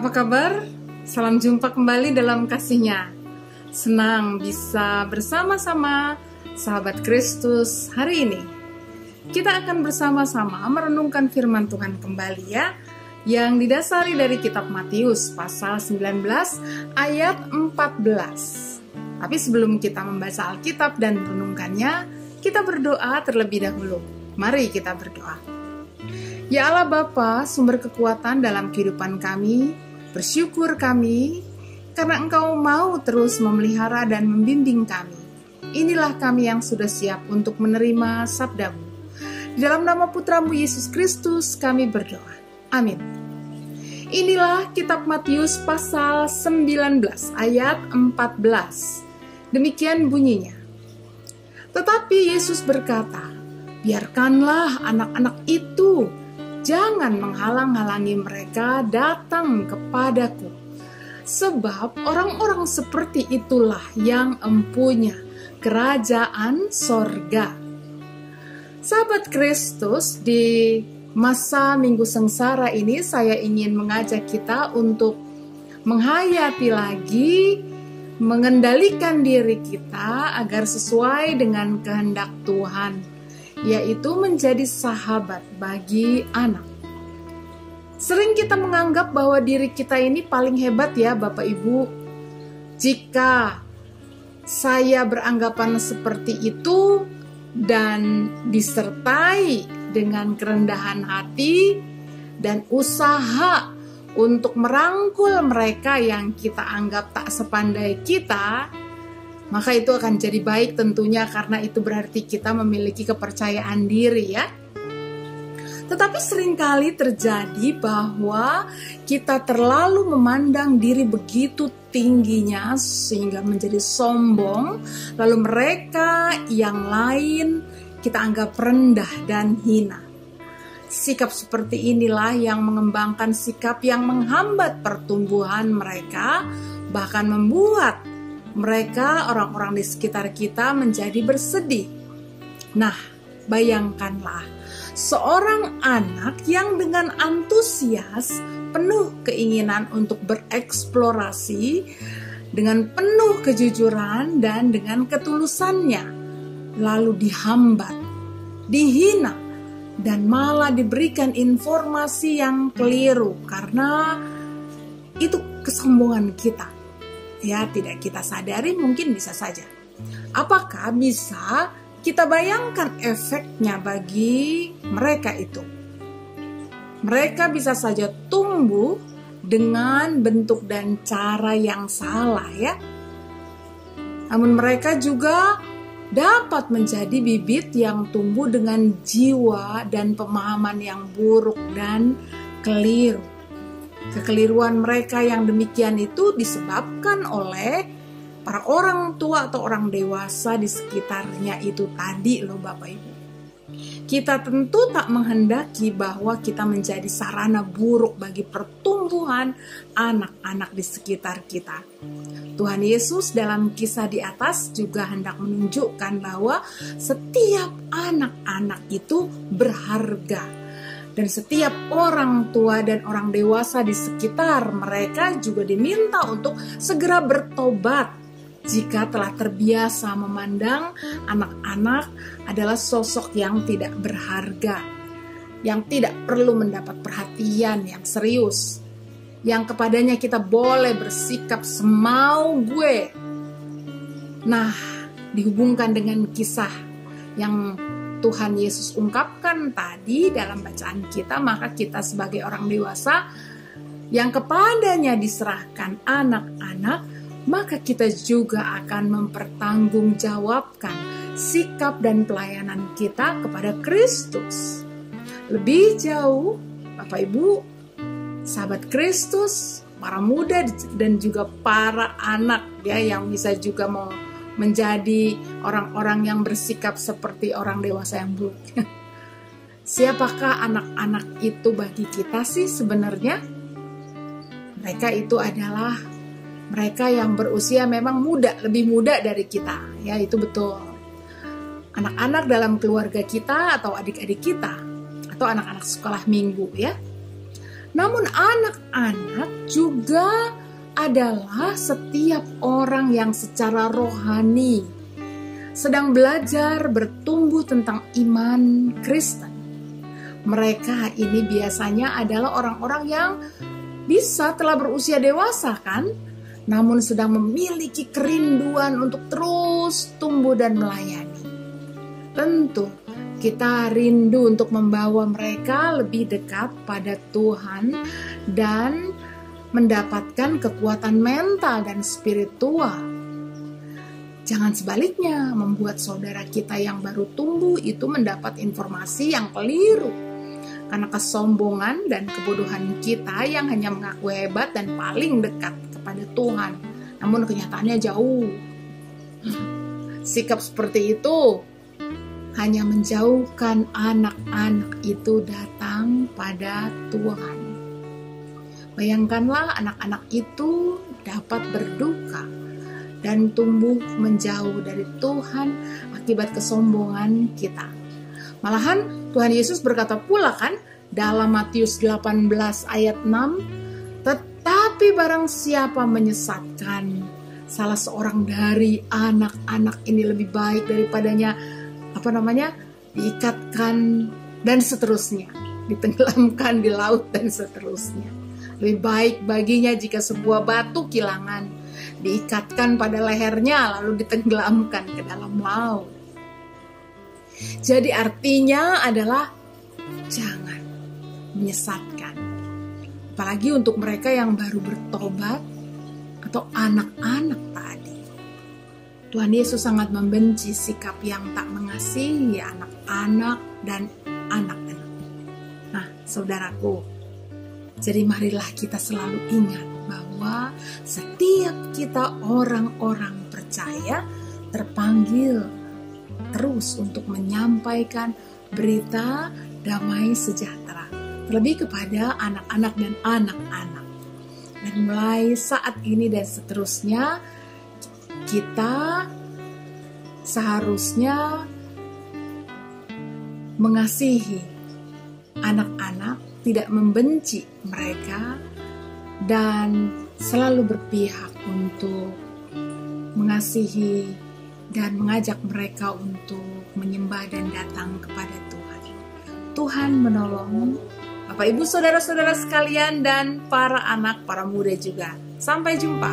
Apa kabar? Salam jumpa kembali dalam kasih-Nya. Senang bisa bersama-sama sahabat Kristus hari ini. Kita akan bersama-sama merenungkan firman Tuhan kembali ya, yang didasari dari kitab Matius pasal 19 ayat 14. Tapi sebelum kita membaca Alkitab dan merenungkannya, kita berdoa terlebih dahulu. Mari kita berdoa. Ya Allah Bapa, sumber kekuatan dalam kehidupan kami, bersyukur kami karena Engkau mau terus memelihara dan membimbing kami. Inilah kami yang sudah siap untuk menerima sabda-Mu. Di dalam nama Putra-Mu Yesus Kristus kami berdoa. Amin. Inilah kitab Matius pasal 19 ayat 14. Demikian bunyinya. Tetapi Yesus berkata, biarkanlah anak-anak itu, jangan menghalang-halangi mereka datang kepadaku. Sebab orang-orang seperti itulah yang empunya kerajaan sorga. Sahabat Kristus, di masa Minggu Sengsara ini saya ingin mengajak kita untuk menghayati lagi, mengendalikan diri kita agar sesuai dengan kehendak Tuhan, yaitu menjadi sahabat bagi anak. Sering kita menganggap bahwa diri kita ini paling hebat ya Bapak Ibu. Jika saya beranggapan seperti itu dan disertai dengan kerendahan hati dan usaha untuk merangkul mereka yang kita anggap tak sepandai kita, maka itu akan jadi baik tentunya, karena itu berarti kita memiliki kepercayaan diri ya. Tetapi seringkali terjadi bahwa kita terlalu memandang diri begitu tingginya sehingga menjadi sombong, lalu mereka yang lain kita anggap rendah dan hina. Sikap seperti inilah yang mengembangkan sikap yang menghambat pertumbuhan mereka, bahkan membuat mereka, orang-orang di sekitar kita, menjadi bersedih. Nah, bayangkanlah seorang anak yang dengan antusias, penuh keinginan untuk bereksplorasi, dengan penuh kejujuran dan dengan ketulusannya, lalu dihambat, dihina, dan malah diberikan informasi yang keliru karena itu kesombongan kita. Ya, tidak kita sadari, mungkin bisa saja. Apakah bisa kita bayangkan efeknya bagi mereka itu? Mereka bisa saja tumbuh dengan bentuk dan cara yang salah ya. Namun mereka juga dapat menjadi bibit yang tumbuh dengan jiwa dan pemahaman yang buruk dan keliru. Kekeliruan mereka yang demikian itu disebabkan oleh para orang tua atau orang dewasa di sekitarnya itu tadi loh Bapak Ibu. Kita tentu tak menghendaki bahwa kita menjadi sarana buruk bagi pertumbuhan anak-anak di sekitar kita. Tuhan Yesus dalam kisah di atas juga hendak menunjukkan bahwa setiap anak-anak itu berharga. Dan setiap orang tua dan orang dewasa di sekitar mereka juga diminta untuk segera bertobat jika telah terbiasa memandang anak-anak adalah sosok yang tidak berharga, yang tidak perlu mendapat perhatian yang serius, yang kepadanya kita boleh bersikap semau gue. Nah, dihubungkan dengan kisah yang Tuhan Yesus ungkapkan tadi dalam bacaan kita, maka kita sebagai orang dewasa yang kepadanya diserahkan anak-anak, maka kita juga akan mempertanggungjawabkan sikap dan pelayanan kita kepada Kristus. Lebih jauh, Bapak Ibu, sahabat Kristus, para muda dan juga para anak ya, yang bisa juga mau menjadi orang-orang yang bersikap seperti orang dewasa yang buruk. Siapakah anak-anak itu bagi kita sih sebenarnya? Mereka itu adalah mereka yang berusia memang muda, lebih muda dari kita, ya itu betul. Anak-anak dalam keluarga kita atau adik-adik kita, atau anak-anak sekolah minggu ya. Namun anak-anak juga adalah setiap orang yang secara rohani sedang belajar bertumbuh tentang iman Kristen. Mereka ini biasanya adalah orang-orang yang bisa telah berusia dewasa kan, namun sedang memiliki kerinduan untuk terus tumbuh dan melayani. Tentu kita rindu untuk membawa mereka lebih dekat pada Tuhan dan mendapatkan kekuatan mental dan spiritual. Jangan sebaliknya membuat saudara kita yang baru tumbuh itu mendapat informasi yang keliru. Karena kesombongan dan kebodohan kita yang hanya mengaku hebat dan paling dekat kepada Tuhan. Namun kenyataannya jauh. Sikap seperti itu hanya menjauhkan anak-anak itu datang pada Tuhan. Bayangkanlah anak-anak itu dapat berduka dan tumbuh menjauh dari Tuhan akibat kesombongan kita. Malahan Tuhan Yesus berkata pula kan dalam Matius 18 ayat 6, tetapi barang siapa menyesatkan salah seorang dari anak-anak ini lebih baik daripadanya diikatkan dan seterusnya, ditenggelamkan di laut dan seterusnya. Lebih baik baginya jika sebuah batu kilangan diikatkan pada lehernya lalu ditenggelamkan ke dalam laut. Jadi artinya adalah jangan menyesatkan. Apalagi untuk mereka yang baru bertobat atau anak-anak tadi. Tuhan Yesus sangat membenci sikap yang tak mengasihi anak-anak dan anak-anak. Nah, saudaraku, jadi marilah kita selalu ingat bahwa setiap kita orang-orang percaya terpanggil terus untuk menyampaikan berita damai sejahtera, terlebih kepada anak-anak dan anak-anak. Dan mulai saat ini dan seterusnya, kita seharusnya mengasihi anak-anak, tidak membenci mereka, dan selalu berpihak untuk mengasihi dan mengajak mereka untuk menyembah dan datang kepada Tuhan. Tuhan menolong Bapak Ibu saudara-saudara sekalian dan para anak, para muda juga. Sampai jumpa.